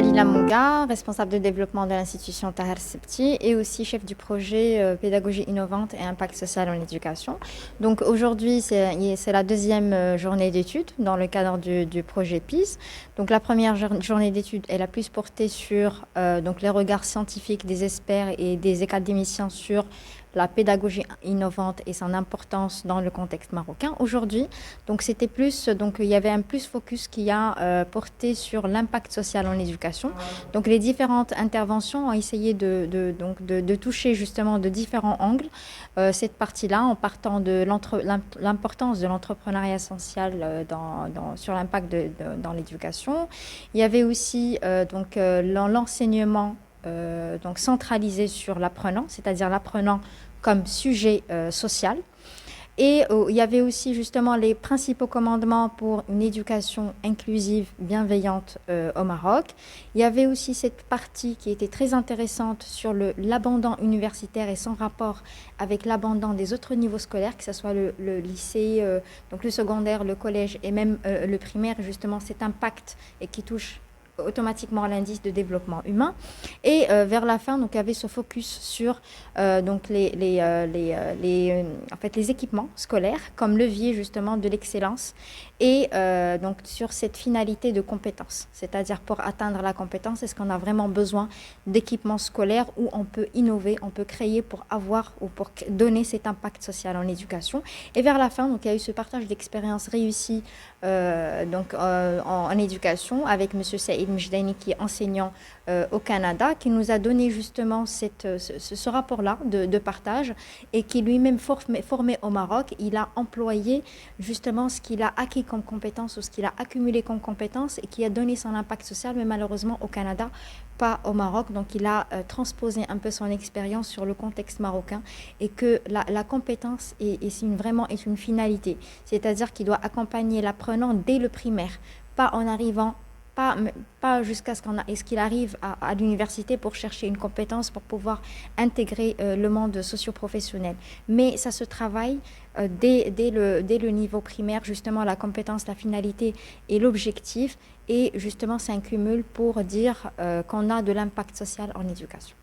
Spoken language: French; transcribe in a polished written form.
Dalila Monga, responsable de développement de l'institution Tahar Septi et aussi chef du projet Pédagogie innovante et impact social en éducation. Donc aujourd'hui, c'est la deuxième journée d'études dans le cadre du projet PIS. Donc la première journée d'études, elle a plus porté sur donc les regards scientifiques des experts et des académiciens sur la pédagogie innovante et son importance dans le contexte marocain. Aujourd'hui, donc c'était plus, donc il y avait un plus focus qui a porté sur l'impact social en éducation. Donc les différentes interventions ont essayé de toucher justement de différents angles cette partie-là, en partant de l'importance de l'entrepreneuriat social sur l'impact dans l'éducation. Il y avait aussi l'enseignement donc centralisé sur l'apprenant, c'est-à-dire l'apprenant comme sujet social. Et il y avait aussi justement les principaux commandements pour une éducation inclusive, bienveillante au Maroc. Il y avait aussi cette partie qui était très intéressante sur l'abandon universitaire et son rapport avec l'abandon des autres niveaux scolaires, que ce soit le lycée, donc le secondaire, le collège et même le primaire, justement cet impact et qui touche automatiquement l'indice de développement humain. Et vers la fin, donc, il y avait ce focus sur donc en fait, les équipements scolaires comme levier justement de l'excellence et donc sur cette finalité de compétence. C'est-à-dire pour atteindre la compétence, est-ce qu'on a vraiment besoin d'équipements scolaires où on peut innover, on peut créer pour avoir ou pour donner cet impact social en éducation. Et vers la fin, donc, il y a eu ce partage d'expériences réussies en éducation avec M. Saïd Mjdaini qui est enseignant au Canada, qui nous a donné justement ce rapport-là de partage et qui lui-même formé au Maroc, il a employé justement ce qu'il a acquis comme compétences ou ce qu'il a accumulé comme compétences et qui a donné son impact social, mais malheureusement au Canada, pas au Maroc. Donc il a transposé un peu son expérience sur le contexte marocain et que la compétence vraiment est une finalité, c'est-à-dire qu'il doit accompagner l'apprenant dès le primaire, pas en arrivant pas jusqu'à ce qu'il arrive à l'université pour chercher une compétence pour pouvoir intégrer le monde socio-professionnel. Mais ça se travaille dès le niveau primaire, justement la compétence, la finalité et l'objectif. Et justement, c'est un cumul pour dire qu'on a de l'impact social en éducation.